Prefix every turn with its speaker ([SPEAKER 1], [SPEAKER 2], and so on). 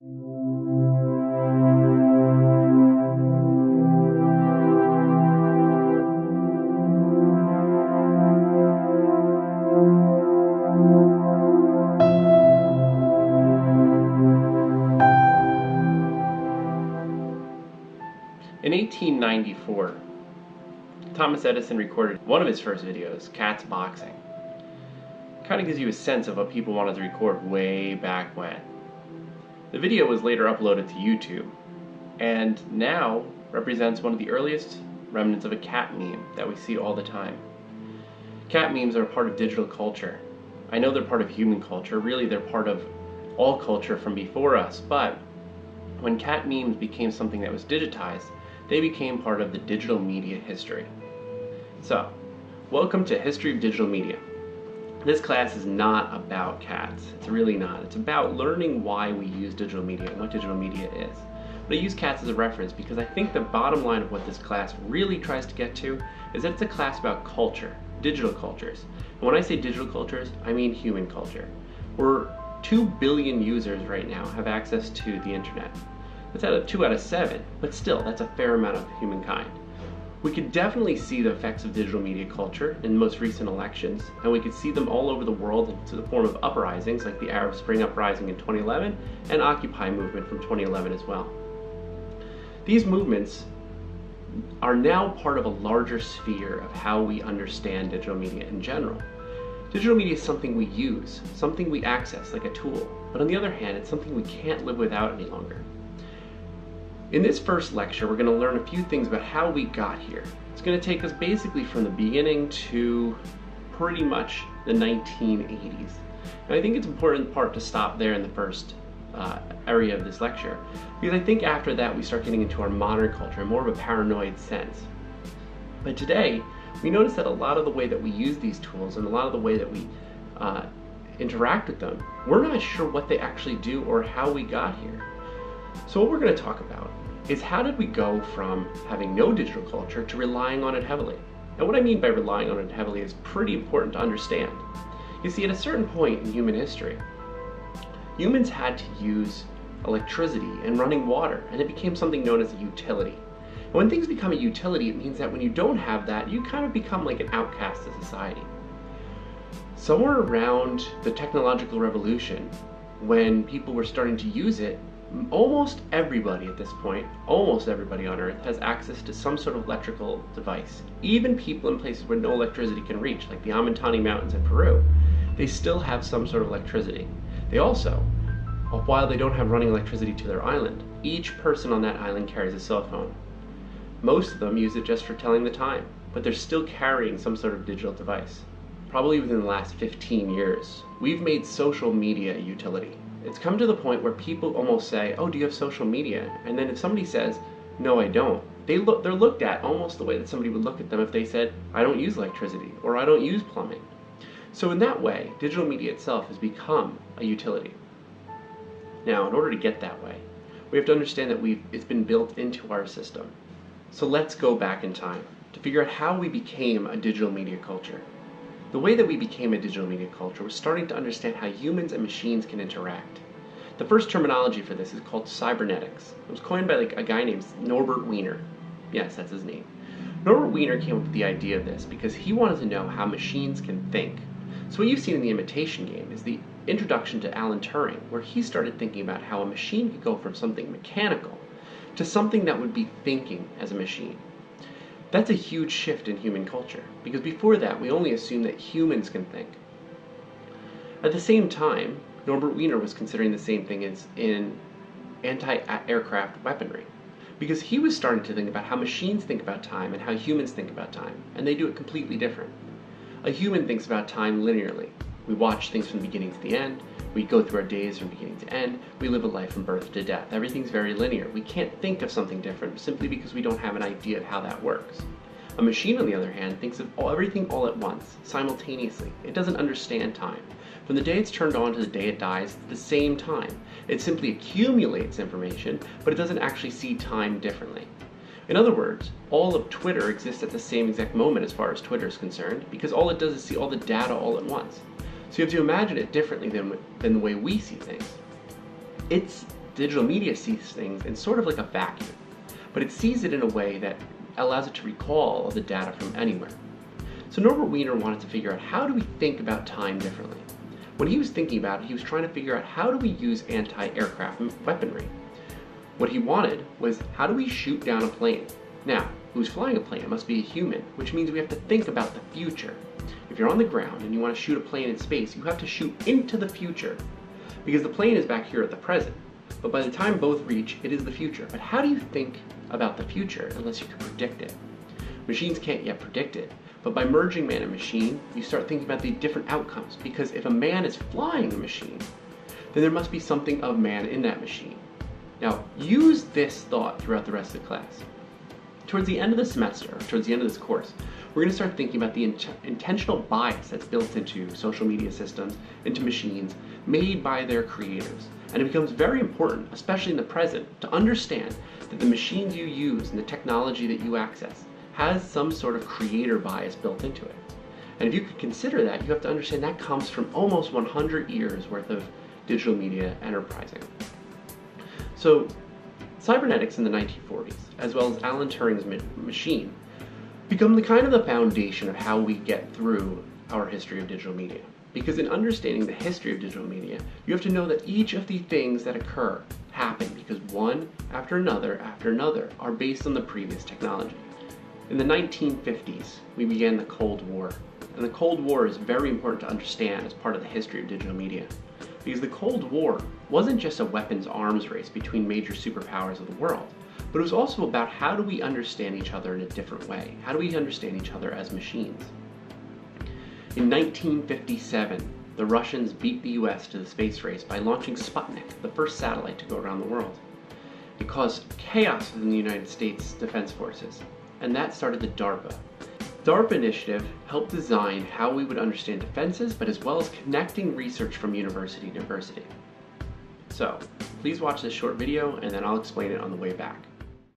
[SPEAKER 1] In 1894, Thomas Edison recorded one of his first videos, Cats Boxing. Kind of gives you a sense of what people wanted to record way back when. The video was later uploaded to YouTube, and now represents one of the earliest remnants of a cat meme that we see all the time. Cat memes are a part of digital culture. I know they're part of human culture, really they're part of all culture from before us, but when cat memes became something that was digitized, they became part of the digital media history. So, welcome to History of Digital Media. This class is not about cats. It's really not. It's about learning why we use digital media and what digital media is. But I use cats as a reference because I think the bottom line of what this class really tries to get to is that it's a class about culture, digital cultures. And when I say digital cultures, I mean human culture. We're 2 billion users right now have access to the internet. That's out of 2 out of 7, but still, that's a fair amount of humankind. We could definitely see the effects of digital media culture in the most recent elections, and we could see them all over the world to the form of uprisings like the Arab Spring Uprising in 2011 and Occupy movement from 2011 as well. These movements are now part of a larger sphere of how we understand digital media in general. Digital media is something we use, something we access like a tool, but on the other hand, it's something we can't live without any longer. In this first lecture, we're going to learn a few things about how we got here. It's going to take us basically from the beginning to pretty much the 1980s. And I think it's important part to stop there in the first area of this lecture, because I think after that we start getting into our modern culture, more of a paranoid sense. But today, we notice that a lot of the way that we use these tools and a lot of the way that we interact with them, we're not sure what they actually do or how we got here. So what we're going to talk about is how did we go from having no digital culture to relying on it heavily. And what I mean by relying on it heavily is pretty important to understand. You see, at a certain point in human history, humans had to use electricity and running water, and it became something known as a utility. And when things become a utility, it means that when you don't have that, you kind of become like an outcast of society. Somewhere around the technological revolution, when people were starting to use it, almost everybody at this point, almost everybody on Earth has access to some sort of electrical device. Even people in places where no electricity can reach, like the Amintani Mountains in Peru, they still have some sort of electricity. They also, while they don't have running electricity to their island, each person on that island carries a cell phone. Most of them use it just for telling the time, but they're still carrying some sort of digital device. Probably within the last 15 years, we've made social media a utility. It's come to the point where people almost say, oh, do you have social media? And then if somebody says, no, I don't, they're looked at almost the way that somebody would look at them if they said, I don't use electricity, or I don't use plumbing. So in that way, digital media itself has become a utility. Now, in order to get that way, we have to understand that it's been built into our system. So let's go back in time to figure out how we became a digital media culture. The way that we became a digital media culture was starting to understand how humans and machines can interact. The first terminology for this is called cybernetics. It was coined by a guy named Norbert Wiener. Yes, that's his name. Norbert Wiener came up with the idea of this because he wanted to know how machines can think. So what you've seen in The Imitation Game is the introduction to Alan Turing, where he started thinking about how a machine could go from something mechanical to something that would be thinking as a machine. That's a huge shift in human culture, because before that we only assumed that humans can think. At the same time, Norbert Wiener was considering the same thing as in anti-aircraft weaponry, because he was starting to think about how machines think about time and how humans think about time, and they do it completely different. A human thinks about time linearly. We watch things from the beginning to the end, we go through our days from beginning to end, we live a life from birth to death. Everything's very linear. We can't think of something different simply because we don't have an idea of how that works. A machine, on the other hand, thinks of everything all at once, simultaneously. It doesn't understand time. From the day it's turned on to the day it dies, it's the same time. It simply accumulates information, but it doesn't actually see time differently. In other words, all of Twitter exists at the same exact moment as far as Twitter is concerned, because all it does is see all the data all at once. So you have to imagine it differently than the way we see things. It's digital media sees things in sort of like a vacuum, but it sees it in a way that allows it to recall all the data from anywhere. So Norbert Wiener wanted to figure out, how do we think about time differently? When he was thinking about it, he was trying to figure out, how do we use anti-aircraft weaponry? What he wanted was, how do we shoot down a plane? Now, who's flying a plane? It must be a human, which means we have to think about the future. If you're on the ground and you want to shoot a plane in space, you have to shoot into the future, because the plane is back here at the present. But by the time both reach, it is the future. But how do you think about the future unless you can predict it? Machines can't yet predict it, but by merging man and machine, you start thinking about the different outcomes, because if a man is flying a machine, then there must be something of man in that machine. Now, use this thought throughout the rest of the class. Towards the end of the semester, or towards the end of this course, we're going to start thinking about the intentional bias that's built into social media systems, into machines, made by their creators. And it becomes very important, especially in the present, to understand that the machines you use and the technology that you access has some sort of creator bias built into it. And if you could consider that, you have to understand that comes from almost 100 years worth of digital media enterprising. So, cybernetics in the 1940s, as well as Alan Turing's machine, become the foundation of how we get through our history of digital media. Because in understanding the history of digital media, you have to know that each of the things that occur happen because one after another are based on the previous technology. In the 1950s, we began the Cold War. And the Cold War is very important to understand as part of the history of digital media. Because the Cold War wasn't just a weapons arms race between major superpowers of the world, but it was also about, how do we understand each other in a different way? How do we understand each other as machines? In 1957, the Russians beat the US to the space race by launching Sputnik, the first satellite to go around the world. It caused chaos within the United States Defense Forces, and that started the DARPA. DARPA initiative helped design how we would understand defenses, but as well as connecting research from university to university. So, please watch this short video and then I'll explain it on the way back.